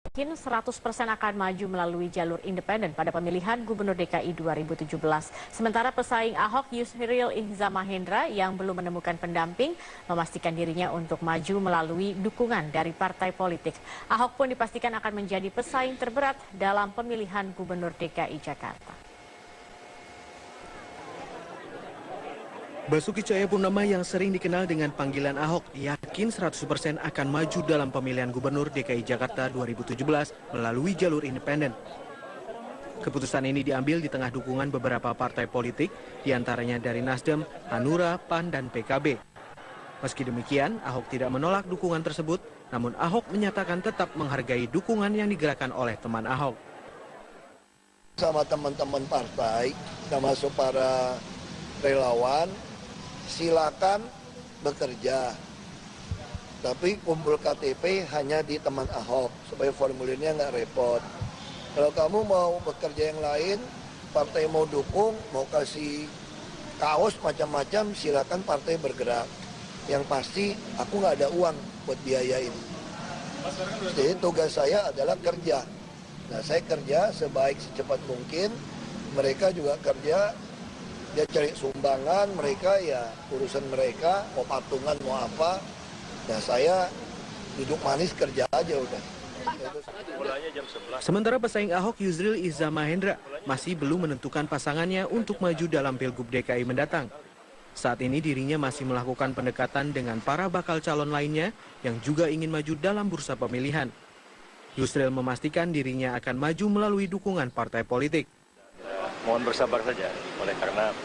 Yakin 100% akan maju melalui jalur independen pada pemilihan Gubernur DKI 2017. Sementara pesaing Ahok Yusril Iza Mahendra yang belum menemukan pendamping memastikan dirinya untuk maju melalui dukungan dari partai politik. Ahok pun dipastikan akan menjadi pesaing terberat dalam pemilihan Gubernur DKI Jakarta. Basuki Cahayapurnama yang sering dikenal dengan panggilan Ahok yakin 100% akan maju dalam pemilihan Gubernur DKI Jakarta 2017 melalui jalur independen. Keputusan ini diambil di tengah dukungan beberapa partai politik, diantaranya dari Nasdem, Hanura, PAN, dan PKB. Meski demikian, Ahok tidak menolak dukungan tersebut, namun Ahok menyatakan tetap menghargai dukungan yang digerakkan oleh teman Ahok. Sama teman-teman partai, termasuk para relawan, silakan bekerja, tapi kumpul KTP hanya di teman Ahok supaya formulirnya nggak repot. Kalau kamu mau bekerja yang lain, partai mau dukung, mau kasih kaos macam-macam, silakan partai bergerak. Yang pasti aku nggak ada uang buat biayain. Jadi tugas saya adalah kerja. Nah, saya kerja sebaik secepat mungkin, mereka juga kerja. Dia cari sumbangan, mereka ya urusan mereka, mau patungan, mau apa. Ya saya duduk manis kerja aja udah. Sementara pesaing Ahok Yusril Iza Mahendra masih belum menentukan pasangannya untuk maju dalam Pilgub DKI mendatang. Saat ini dirinya masih melakukan pendekatan dengan para bakal calon lainnya yang juga ingin maju dalam bursa pemilihan. Yusril memastikan dirinya akan maju melalui dukungan partai politik. Mohon bersabar saja, oleh karena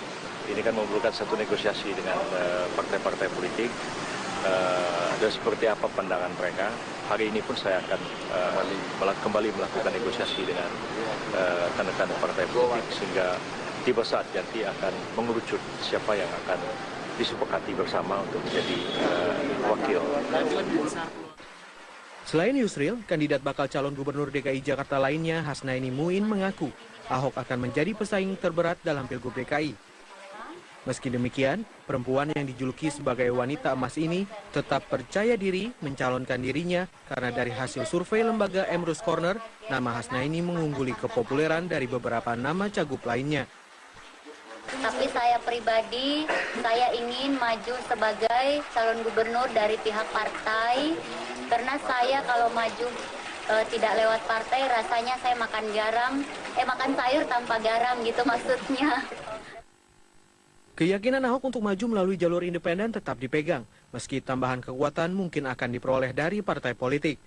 ini kan memerlukan satu negosiasi dengan partai-partai politik. Dan seperti apa pandangan mereka, hari ini pun saya akan kembali melakukan negosiasi dengan rekan-rekan partai politik, sehingga tiba saat nanti akan mengerucut siapa yang akan disepakati bersama untuk menjadi wakil. Selain Yusril, kandidat bakal calon gubernur DKI Jakarta lainnya, Hasnaini Muin, mengaku Ahok akan menjadi pesaing terberat dalam Pilgub DKI. Meski demikian, perempuan yang dijuluki sebagai wanita emas ini tetap percaya diri mencalonkan dirinya karena dari hasil survei lembaga Emrus Corner, nama Hasnaini mengungguli kepopuleran dari beberapa nama cagup lainnya. Tapi saya pribadi, saya ingin maju sebagai calon gubernur dari pihak partai, karena saya kalau maju tidak lewat partai, rasanya saya makan makan sayur tanpa garam gitu maksudnya. Keyakinan Ahok untuk maju melalui jalur independen tetap dipegang, meski tambahan kekuatan mungkin akan diperoleh dari partai politik.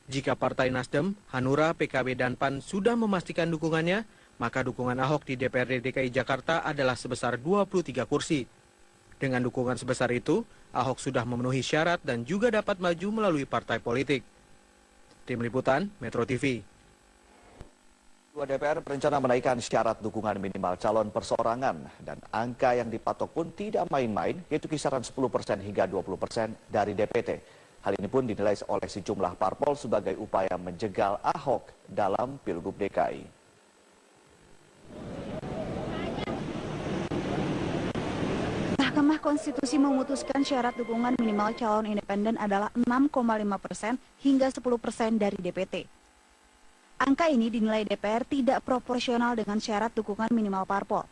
Jika Partai Nasdem, Hanura, PKB, dan PAN sudah memastikan dukungannya, maka dukungan Ahok di DPRD DKI Jakarta adalah sebesar 23 kursi. Dengan dukungan sebesar itu, Ahok sudah memenuhi syarat dan juga dapat maju melalui partai politik. Tim Liputan, Metro TV. DPR berencana menaikkan syarat dukungan minimal calon perseorangan dan angka yang dipatok pun tidak main-main, yaitu kisaran 10% hingga 20% dari DPT. Hal ini pun dinilai oleh sejumlah parpol sebagai upaya menjegal Ahok dalam Pilgub DKI. Mahkamah Konstitusi memutuskan syarat dukungan minimal calon independen adalah 6,5% hingga 10% dari DPT. Angka ini dinilai DPR tidak proporsional dengan syarat dukungan minimal parpol.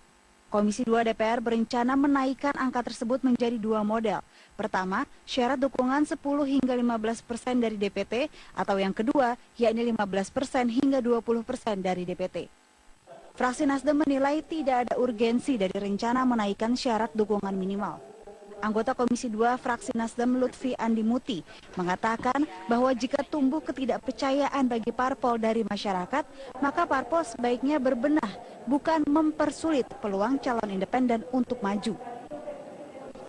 Komisi 2 DPR berencana menaikkan angka tersebut menjadi 2 model. Pertama, syarat dukungan 10 hingga 15% dari DPT, atau yang kedua, yakni 15% hingga 20% dari DPT. Fraksi Nasdem menilai tidak ada urgensi dari rencana menaikkan syarat dukungan minimal. Anggota Komisi 2 fraksi Nasdem Lutfi Andi Muti mengatakan bahwa jika tumbuh ketidakpercayaan bagi parpol dari masyarakat, maka parpol sebaiknya berbenah, bukan mempersulit peluang calon independen untuk maju.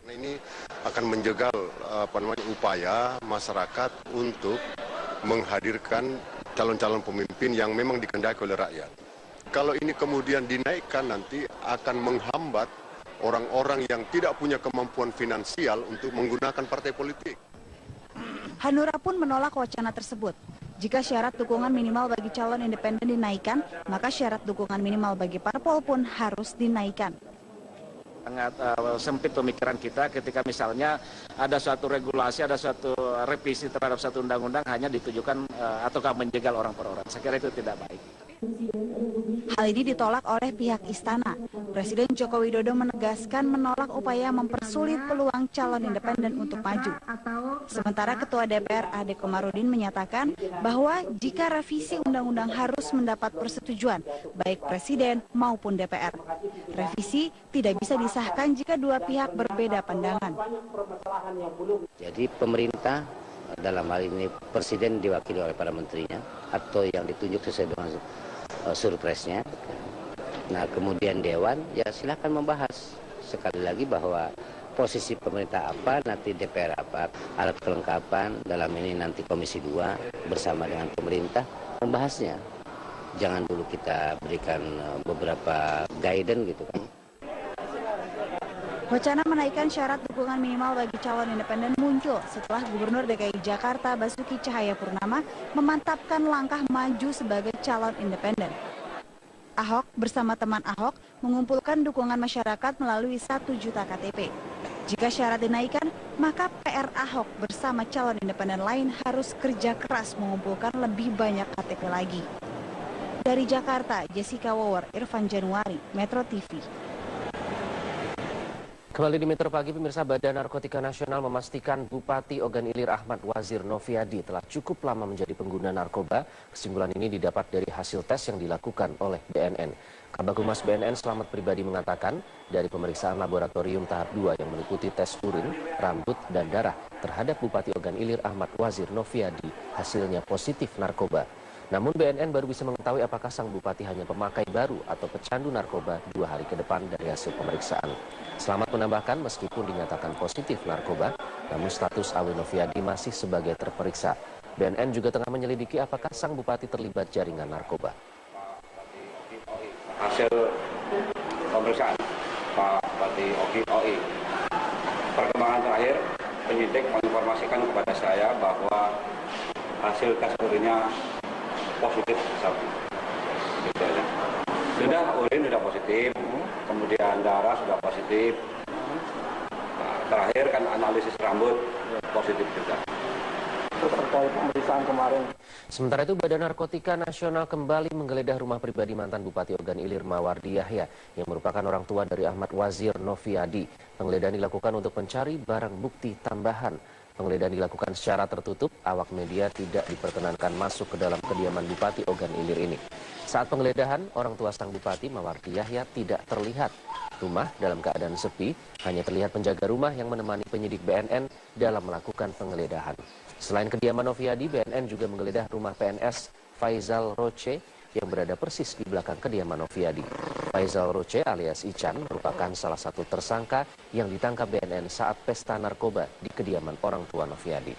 Ini akan menjegal upaya masyarakat untuk menghadirkan calon-calon pemimpin yang memang dikehendaki oleh rakyat. Kalau ini kemudian dinaikkan, nanti akan menghambat orang-orang yang tidak punya kemampuan finansial untuk menggunakan partai politik. Hanura pun menolak wacana tersebut. Jika syarat dukungan minimal bagi calon independen dinaikkan, maka syarat dukungan minimal bagi parpol pun harus dinaikkan. sangat sempit pemikiran kita ketika misalnya ada suatu regulasi, ada suatu revisi terhadap satu undang-undang hanya ditujukan ataukah menjegal orang per orang. Saya kira itu tidak baik. Hal ini ditolak oleh pihak istana. Presiden Joko Widodo menegaskan menolak upaya mempersulit peluang calon independen untuk maju. Sementara Ketua DPR Ade Komarudin menyatakan bahwa jika revisi undang-undang harus mendapat persetujuan baik Presiden maupun DPR. Revisi tidak bisa disahkan jika dua pihak berbeda pandangan. Jadi pemerintah dalam hal ini Presiden diwakili oleh para menterinya atau yang ditunjuk sesuai dengan surpresnya. Nah kemudian Dewan ya silakan membahas sekali lagi bahwa posisi pemerintah apa, nanti DPR apa, alat kelengkapan dalam ini nanti Komisi 2 bersama dengan pemerintah membahasnya. Jangan dulu kita berikan beberapa guidance gitu kan. Wacana menaikkan syarat dukungan minimal bagi calon independen muncul setelah Gubernur DKI Jakarta Basuki Cahayapurnama memantapkan langkah maju sebagai calon independen. Ahok bersama teman Ahok mengumpulkan dukungan masyarakat melalui 1 juta KTP. Jika syarat dinaikkan, maka PR Ahok bersama calon independen lain harus kerja keras mengumpulkan lebih banyak KTP lagi. Dari Jakarta, Jessica Wower, Irfan Januari, Metro TV. Kembali di Metro Pagi, pemirsa, Badan Narkotika Nasional memastikan Bupati Ogan Ilir Ahmad Wazir Noviadi telah cukup lama menjadi pengguna narkoba. Kesimpulan ini didapat dari hasil tes yang dilakukan oleh BNN. Kabag Humas BNN Slamet Pribadi mengatakan dari pemeriksaan laboratorium tahap 2 yang meliputi tes urin, rambut, dan darah terhadap Bupati Ogan Ilir Ahmad Wazir Noviadi hasilnya positif narkoba. Namun BNN baru bisa mengetahui apakah sang bupati hanya pemakai baru atau pecandu narkoba 2 hari ke depan dari hasil pemeriksaan. Slamet menambahkan meskipun dinyatakan positif narkoba, namun status Awi Noviadi masih sebagai terperiksa. BNN juga tengah menyelidiki apakah sang bupati terlibat jaringan narkoba. Hasil pemeriksaan Pak Bupati OI. Perkembangan terakhir, penyidik menginformasikan kepada saya bahwa hasil tes urinnya positif satu. Gitu aja. Sudah urin sudah positif, kemudian darah sudah positif. Nah, terakhir kan analisis rambut positif juga. Terkait pemeriksaan kemarin. Sementara itu Badan Narkotika Nasional kembali menggeledah rumah pribadi mantan Bupati Ogan Ilir Mawardi Yahya yang merupakan orang tua dari Ahmad Wazir Noviadi. Penggeledahan dilakukan untuk mencari barang bukti tambahan. Penggeledahan dilakukan secara tertutup, awak media tidak diperkenankan masuk ke dalam kediaman Bupati Ogan Ilir ini. Saat penggeledahan, orang tua sang Bupati Mawardi Yahya tidak terlihat. Rumah dalam keadaan sepi, hanya terlihat penjaga rumah yang menemani penyidik BNN dalam melakukan penggeledahan. Selain kediaman Noviadi, BNN juga menggeledah rumah PNS Faizal Roce yang berada persis di belakang kediaman Noviadi. Faizal Roce alias Ican merupakan salah satu tersangka yang ditangkap BNN saat pesta narkoba di kediaman orang tua Noviadi.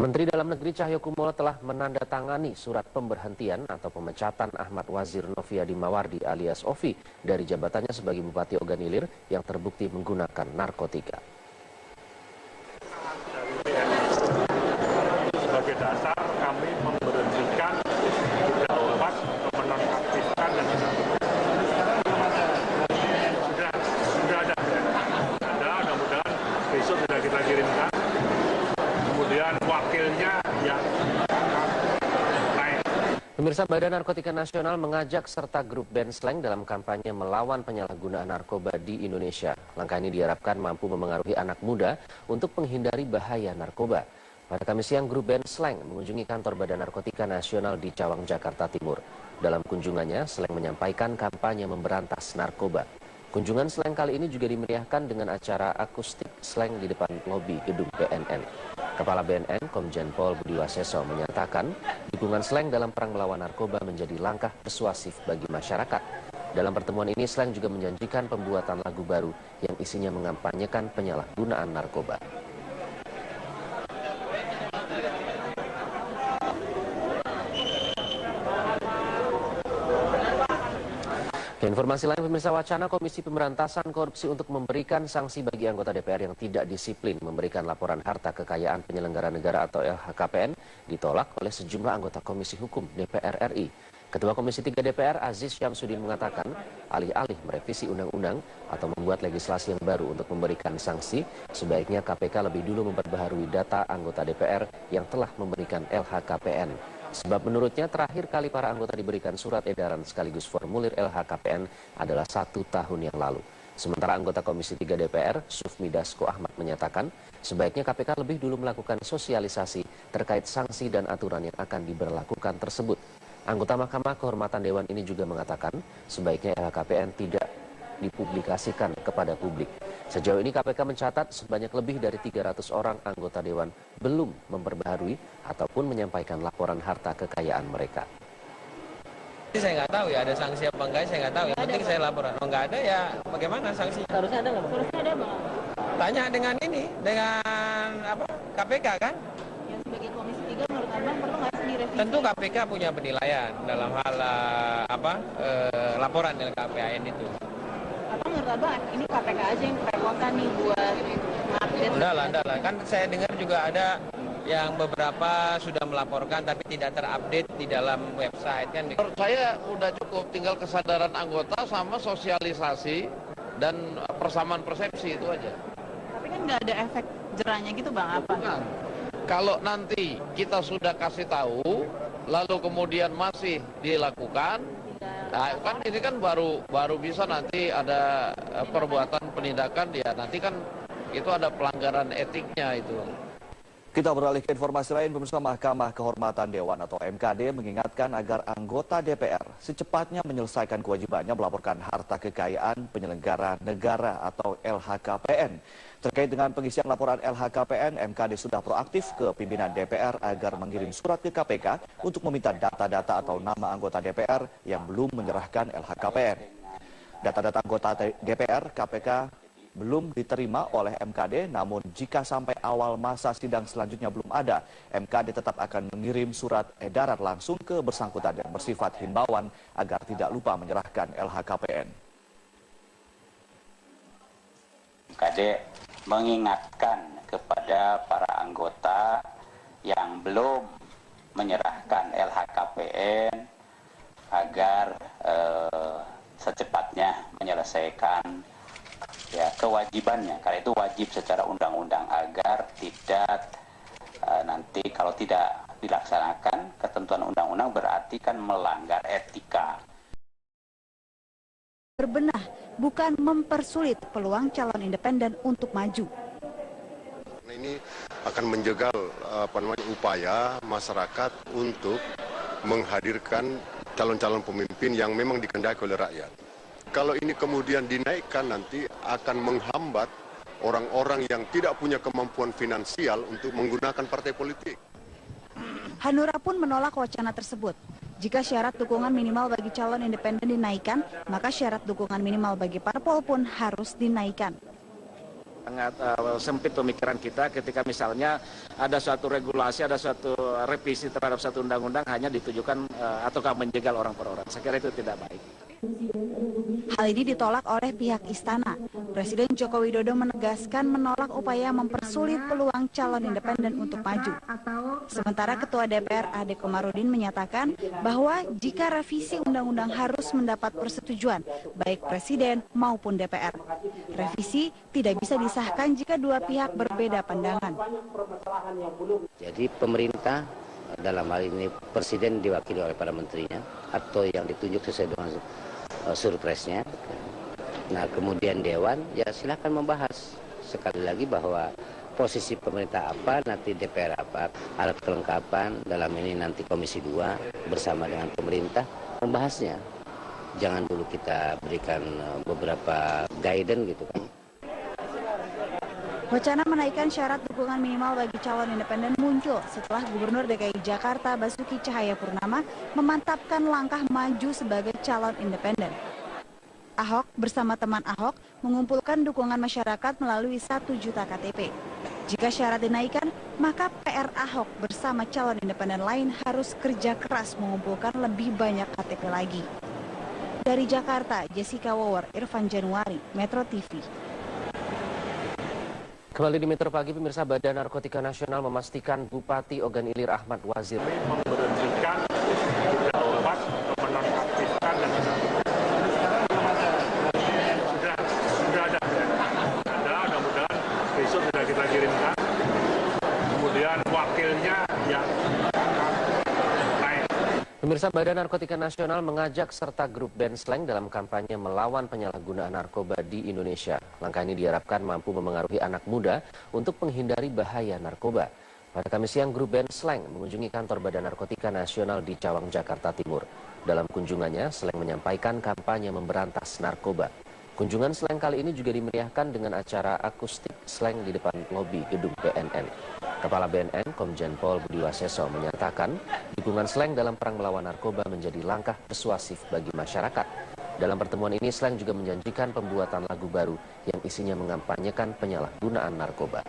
Menteri Dalam Negeri Cahyokumolo telah menandatangani surat pemberhentian atau pemecatan Ahmad Wazir Noviadi Mawardi alias Ovi dari jabatannya sebagai Bupati Ogan Ilir yang terbukti menggunakan narkotika. Sebagai dasar kami memberhentikan dapat menonaktifkan dan sudah ada mudah-mudahan besok sudah kita kirimkan. Kemudian wakilnya yang naik. Pemirsa, Badan Narkotika Nasional mengajak serta grup band Slang dalam kampanye melawan penyalahgunaan narkoba di Indonesia. Langkah ini diharapkan mampu memengaruhi anak muda untuk menghindari bahaya narkoba. Pada Kamis siang, grup band Slang mengunjungi kantor Badan Narkotika Nasional di Cawang, Jakarta Timur. Dalam kunjungannya, Slang menyampaikan kampanye memberantas narkoba. Kunjungan Slang kali ini juga dimeriahkan dengan acara akustik Slang di depan lobi gedung BNN. Kepala BNN, Komjen Pol Budi Waseso menyatakan dukungan Slang dalam perang melawan narkoba menjadi langkah persuasif bagi masyarakat. Dalam pertemuan ini, Slang juga menjanjikan pembuatan lagu baru yang isinya mengampanyekan penyalahgunaan narkoba. Informasi lain, pemirsa, wacana Komisi Pemberantasan Korupsi untuk memberikan sanksi bagi anggota DPR yang tidak disiplin memberikan laporan harta kekayaan penyelenggara negara atau LHKPN ditolak oleh sejumlah anggota Komisi Hukum DPR RI. Ketua Komisi 3 DPR Aziz Syamsuddin mengatakan alih-alih merevisi undang-undang atau membuat legislasi yang baru untuk memberikan sanksi, sebaiknya KPK lebih dulu memperbaharui data anggota DPR yang telah memberikan LHKPN. Sebab menurutnya terakhir kali para anggota diberikan surat edaran sekaligus formulir LHKPN adalah 1 tahun yang lalu. Sementara anggota Komisi 3 DPR, Sufmi Dasko Ahmad, menyatakan sebaiknya KPK lebih dulu melakukan sosialisasi terkait sanksi dan aturan yang akan diberlakukan tersebut. Anggota Mahkamah Kehormatan Dewan ini juga mengatakan sebaiknya LHKPN tidak dipublikasikan kepada publik. Sejauh ini KPK mencatat sebanyak lebih dari 300 orang anggota Dewan belum memperbaharui ataupun menyampaikan laporan harta kekayaan mereka. Saya nggak tahu ya ada sanksi apa enggak, saya nggak tahu. Yang penting saya laporan. Oh nggak ada ya bagaimana sanksi? Harusnya ada nggak? Harusnya ada Bang. Tanya dengan ini, dengan apa? KPK kan? Ya sebagai Komisi 3 menurut Abang perlu nggak sih direvisi? Tentu KPK punya penilaian dalam hal laporan LHKPN itu. Apa menurut Abang ini KPK aja yang kerepotan nih buat update? Enggak lah. Kan saya dengar juga ada yang beberapa sudah melaporkan tapi tidak terupdate di dalam website kan. Menurut saya udah cukup, tinggal kesadaran anggota sama sosialisasi dan persamaan persepsi itu aja. Tapi kan nggak ada efek jerahnya gitu Bang, apa? Bukan. Kalau nanti kita sudah kasih tahu, lalu kemudian masih dilakukan, nah, kan ini kan baru bisa nanti ada perbuatan penindakan, ya nanti kan itu ada pelanggaran etiknya itu. Kita beralih ke informasi lain, pemirsa. Mahkamah Kehormatan Dewan atau MKD mengingatkan agar anggota DPR secepatnya menyelesaikan kewajibannya melaporkan harta kekayaan penyelenggara negara atau LHKPN. Terkait dengan pengisian laporan LHKPN, MKD sudah proaktif ke pimpinan DPR agar mengirim surat ke KPK untuk meminta data-data atau nama anggota DPR yang belum menyerahkan LHKPN. Data-data anggota DPR KPK belum diterima oleh MKD, namun jika sampai awal masa sidang selanjutnya belum ada, MKD tetap akan mengirim surat edaran langsung ke bersangkutan yang bersifat himbauan agar tidak lupa menyerahkan LHKPN. MKD mengingatkan kepada para anggota yang belum menyerahkan LHKPN agar secepatnya menyelesaikan kewajibannya, karena itu wajib secara undang-undang, agar tidak nanti kalau tidak dilaksanakan ketentuan undang-undang berarti kan melanggar etika. Berbenah, bukan mempersulit peluang calon independen untuk maju. Ini akan menjegal upaya masyarakat untuk menghadirkan calon-calon pemimpin yang memang dikehendaki oleh rakyat. Kalau ini kemudian dinaikkan, nanti akan menghambat orang-orang yang tidak punya kemampuan finansial untuk menggunakan partai politik. Hanura pun menolak wacana tersebut. Jika syarat dukungan minimal bagi calon independen dinaikkan, maka syarat dukungan minimal bagi parpol pun harus dinaikkan. Sangat sempit pemikiran kita ketika misalnya ada suatu regulasi, ada suatu revisi terhadap satu undang-undang hanya ditujukan ataukah menjegal orang per orang. Saya kira itu tidak baik. Hal ini ditolak oleh pihak istana. Presiden Joko Widodo menegaskan menolak upaya mempersulit peluang calon independen untuk maju. Sementara Ketua DPR Ade Komarudin menyatakan bahwa jika revisi undang-undang harus mendapat persetujuan baik Presiden maupun DPR. Revisi tidak bisa disahkan jika dua pihak berbeda pandangan. Jadi pemerintah dalam hal ini Presiden diwakili oleh para menterinya atau yang ditunjuk sesuai dengan surpresnya. Nah kemudian Dewan ya silakan membahas sekali lagi bahwa posisi pemerintah apa, nanti DPR apa, alat kelengkapan dalam ini nanti Komisi 2 bersama dengan pemerintah membahasnya. Jangan dulu kita berikan beberapa guidance gitu kan. Wacana menaikkan syarat dukungan minimal bagi calon independen muncul setelah Gubernur DKI Jakarta Basuki Cahayapurnama memantapkan langkah maju sebagai calon independen. Ahok bersama teman Ahok mengumpulkan dukungan masyarakat melalui 1 juta KTP. Jika syarat dinaikkan, maka PR Ahok bersama calon independen lain harus kerja keras mengumpulkan lebih banyak KTP lagi. Dari Jakarta, Jessica Wower, Irfan Januari, Metro TV. Kembali di Metro Pagi, pemirsa, Badan Narkotika Nasional memastikan Bupati Ogan Ilir Ahmad Wazir memberhentikan sudah obat menonaktifkan dan sudah ada mudah-mudahan besok sudah kita kirimkan. Kemudian wakilnya yang naik. Pemirsa, Badan Narkotika Nasional mengajak serta grup band Slang dalam kampanye melawan penyalahgunaan narkoba di Indonesia. Langkah ini diharapkan mampu memengaruhi anak muda untuk menghindari bahaya narkoba. Pada Kamis siang, grup band Slang mengunjungi kantor Badan Narkotika Nasional di Cawang, Jakarta Timur. Dalam kunjungannya, Slang menyampaikan kampanye memberantas narkoba. Kunjungan Slang kali ini juga dimeriahkan dengan acara akustik Slang di depan lobi gedung BNN. Kepala BNN, Komjen Pol Budi Waseso, menyatakan dukungan Slang dalam perang melawan narkoba menjadi langkah persuasif bagi masyarakat. Dalam pertemuan ini, Slang juga menjanjikan pembuatan lagu baru yang isinya mengampanyekan penyalahgunaan narkoba.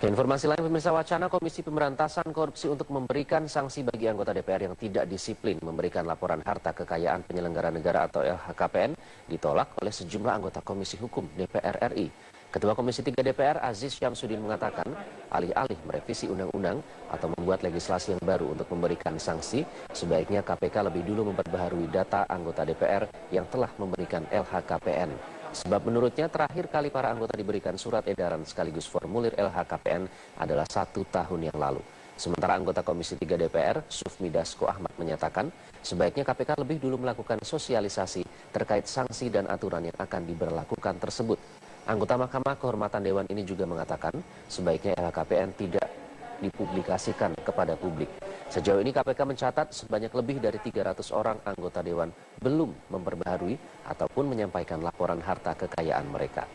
Informasi lain, pemirsa, wacana Komisi Pemberantasan Korupsi untuk memberikan sanksi bagi anggota DPR yang tidak disiplin memberikan laporan harta kekayaan penyelenggara negara atau LHKPN ditolak oleh sejumlah anggota Komisi Hukum DPR RI. Ketua Komisi 3 DPR Aziz Syamsuddin mengatakan alih-alih merevisi undang-undang atau membuat legislasi yang baru untuk memberikan sanksi, sebaiknya KPK lebih dulu memperbaharui data anggota DPR yang telah memberikan LHKPN. Sebab menurutnya terakhir kali para anggota diberikan surat edaran sekaligus formulir LHKPN adalah 1 tahun yang lalu. Sementara anggota Komisi 3 DPR, Sufmi Dasko Ahmad, menyatakan sebaiknya KPK lebih dulu melakukan sosialisasi terkait sanksi dan aturan yang akan diberlakukan tersebut. Anggota Mahkamah Kehormatan Dewan ini juga mengatakan sebaiknya LHKPN tidak dipublikasikan kepada publik. Sejauh ini KPK mencatat sebanyak lebih dari 300 orang anggota Dewan belum memperbaharui ataupun menyampaikan laporan harta kekayaan mereka.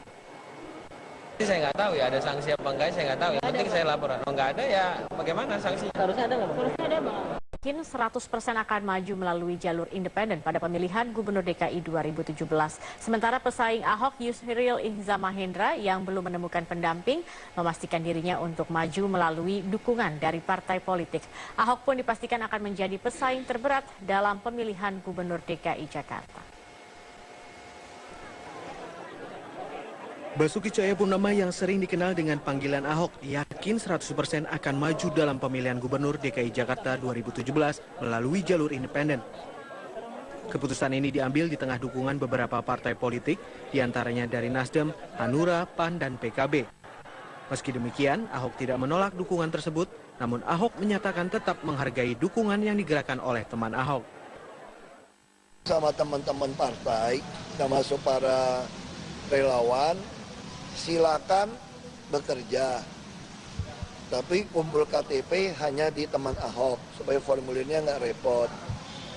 Saya nggak tahu ya ada sanksi apa enggak, saya nggak taw. Yang penting saya laporan. Oh nggak ada ya bagaimana sanksi? Harusnya ada nggak? Harusnya ada, Bang. Yakin 100% akan maju melalui jalur independen pada pemilihan Gubernur DKI 2017. Sementara pesaing Ahok Yusril Ihza Mahendra yang belum menemukan pendamping memastikan dirinya untuk maju melalui dukungan dari partai politik. Ahok pun dipastikan akan menjadi pesaing terberat dalam pemilihan Gubernur DKI Jakarta. Basuki Cahayapurnama yang sering dikenal dengan panggilan Ahok yakin 100% akan maju dalam pemilihan Gubernur DKI Jakarta 2017 melalui jalur independen. Keputusan ini diambil di tengah dukungan beberapa partai politik, diantaranya dari Nasdem, Hanura, PAN, dan PKB. Meski demikian, Ahok tidak menolak dukungan tersebut, namun Ahok menyatakan tetap menghargai dukungan yang digerakkan oleh teman Ahok. Sama teman-teman partai, termasuk para relawan, silakan bekerja, tapi kumpul KTP hanya di teman Ahok supaya formulirnya nggak repot.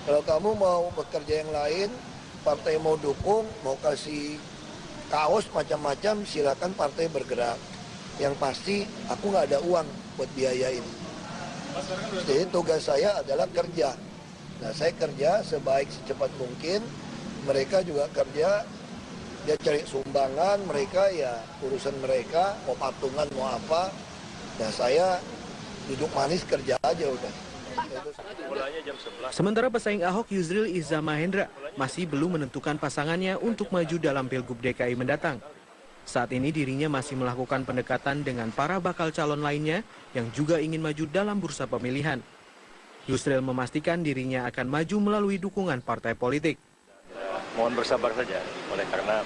Kalau kamu mau bekerja yang lain, partai mau dukung, mau kasih kaos macam-macam, silakan partai bergerak. Yang pasti aku nggak ada uang buat biayain. Jadi tugas saya adalah kerja. Nah, saya kerja sebaik secepat mungkin, mereka juga kerja. Dia cari sumbangan, mereka ya urusan mereka, mau patungan, mau apa. Ya saya duduk manis kerja aja udah. Sementara pesaing Ahok Yusril Ihza Mahendra masih belum menentukan pasangannya untuk maju dalam Pilgub DKI mendatang. Saat ini dirinya masih melakukan pendekatan dengan para bakal calon lainnya yang juga ingin maju dalam bursa pemilihan. Yusril memastikan dirinya akan maju melalui dukungan partai politik. Mohon bersabar saja, oleh karena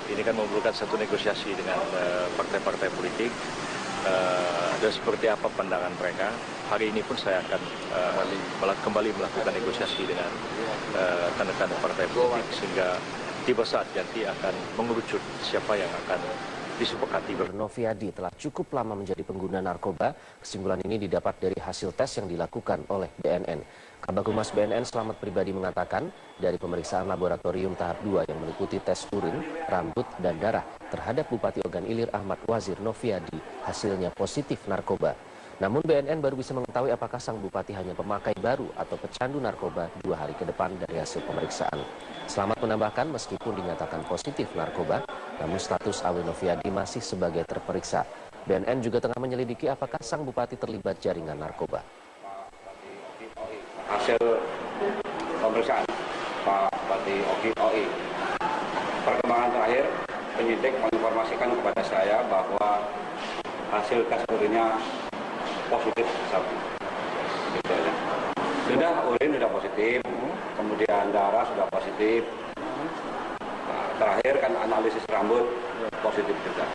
ini kan memerlukan satu negosiasi dengan partai-partai politik. Dan seperti apa pandangan mereka. Hari ini pun saya akan kembali melakukan negosiasi dengan rekan-rekan partai politik sehingga tiba saat nanti akan mengerucut siapa yang akan disepakati. Noviadi telah cukup lama menjadi pengguna narkoba. Kesimpulan ini didapat dari hasil tes yang dilakukan oleh BNN. Kabag Humas BNN Slamet Pribadi mengatakan dari pemeriksaan laboratorium tahap 2 yang meliputi tes urin, rambut, dan darah terhadap Bupati Ogan Ilir Ahmad Wazir Noviadi hasilnya positif narkoba. Namun BNN baru bisa mengetahui apakah sang bupati hanya pemakai baru atau pecandu narkoba 2 hari ke depan dari hasil pemeriksaan. Slamet menambahkan meskipun dinyatakan positif narkoba, namun status Awe Noviadi masih sebagai terperiksa. BNN juga tengah menyelidiki apakah sang bupati terlibat jaringan narkoba. Hasil pemeriksaan Pak Bupati Ogi OI, perkembangan terakhir penyidik menginformasikan kepada saya bahwa hasil tes urinnya positif sabu. Gitu ya. Urin sudah positif, kemudian darah sudah positif. Nah, terakhir kan analisis rambut positif juga.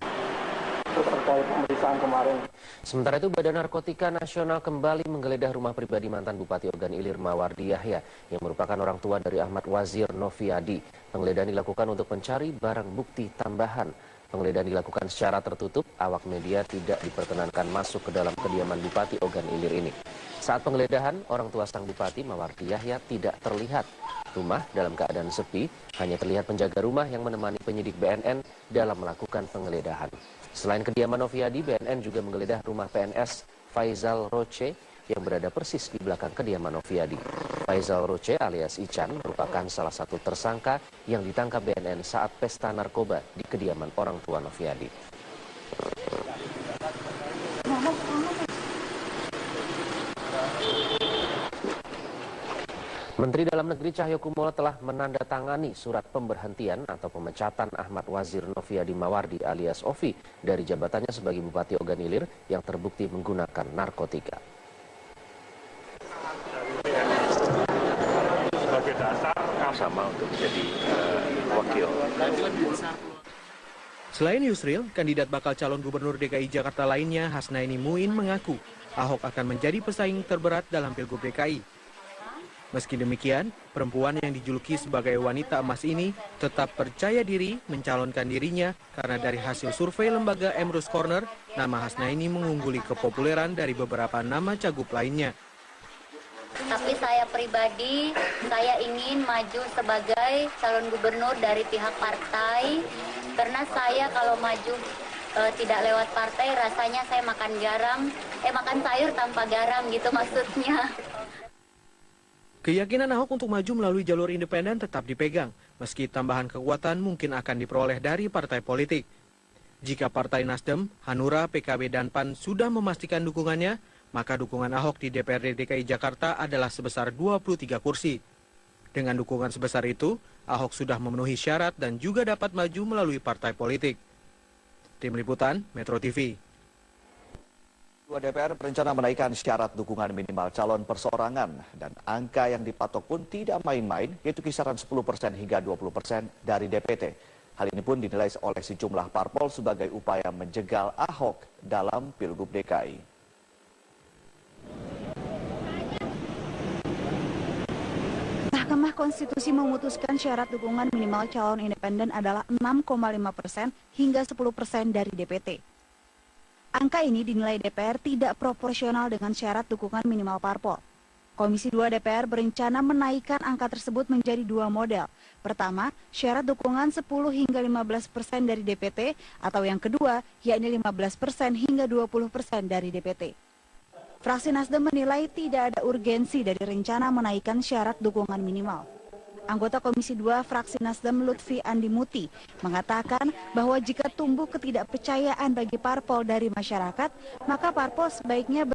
Terkait pemeriksaan kemarin. Sementara itu, Badan Narkotika Nasional kembali menggeledah rumah pribadi mantan Bupati Ogan Ilir Mawardi Yahya yang merupakan orang tua dari Ahmad Wazir Noviadi. Penggeledahan dilakukan untuk mencari barang bukti tambahan. Penggeledahan dilakukan secara tertutup, awak media tidak diperkenankan masuk ke dalam kediaman Bupati Ogan Ilir ini. Saat penggeledahan, orang tua sang Bupati Mawardi Yahya tidak terlihat. Rumah dalam keadaan sepi, hanya terlihat penjaga rumah yang menemani penyidik BNN dalam melakukan penggeledahan. Selain kediaman Noviadi, BNN juga menggeledah rumah PNS Faizal Roce yang berada persis di belakang kediaman Noviadi. Faizal Roce alias Ican merupakan salah satu tersangka yang ditangkap BNN saat pesta narkoba di kediaman orang tua Noviadi. Menteri Dalam Negeri Cahyokumolo telah menandatangani surat pemberhentian atau pemecatan Ahmad Wazir Noviadi Mawardi alias Ovi dari jabatannya sebagai Bupati Ogan Ilir yang terbukti menggunakan narkotika. Sebagai dasar sama untuk menjadi wakil. Selain Yusril, kandidat bakal calon gubernur DKI Jakarta lainnya Hasnaini Muin mengaku Ahok akan menjadi pesaing terberat dalam Pilgub DKI. Meski demikian, perempuan yang dijuluki sebagai wanita emas ini tetap percaya diri mencalonkan dirinya karena dari hasil survei lembaga Emrus Corner, nama Hasnaini mengungguli kepopuleran dari beberapa nama cagup lainnya. Tapi saya pribadi, saya ingin maju sebagai calon gubernur dari pihak partai, karena saya kalau maju tidak lewat partai, rasanya saya makan sayur tanpa garam gitu maksudnya. Keyakinan Ahok untuk maju melalui jalur independen tetap dipegang, meski tambahan kekuatan mungkin akan diperoleh dari partai politik. Jika Partai Nasdem, Hanura, PKB, dan PAN sudah memastikan dukungannya, maka dukungan Ahok di DPRD DKI Jakarta adalah sebesar 23 kursi. Dengan dukungan sebesar itu, Ahok sudah memenuhi syarat dan juga dapat maju melalui partai politik. Tim Liputan, Metro TV. Ketua DPR berencana menaikkan syarat dukungan minimal calon perseorangan dan angka yang dipatok pun tidak main-main, yaitu kisaran 10% hingga 20% dari DPT. Hal ini pun dinilai oleh sejumlah parpol sebagai upaya menjegal Ahok dalam Pilgub DKI. Mahkamah Konstitusi memutuskan syarat dukungan minimal calon independen adalah 6,5% hingga 10% dari DPT. Angka ini dinilai DPR tidak proporsional dengan syarat dukungan minimal parpol. Komisi 2 DPR berencana menaikkan angka tersebut menjadi 2 model. Pertama, syarat dukungan 10 hingga 15% dari DPT, atau yang kedua, yakni 15% hingga 20% dari DPT. Fraksi Nasdem menilai tidak ada urgensi dari rencana menaikkan syarat dukungan minimal. Anggota Komisi 2 Fraksi Nasdem Lutfi Andi Muti mengatakan bahwa jika tumbuh ketidakpercayaan bagi parpol dari masyarakat, maka parpol sebaiknya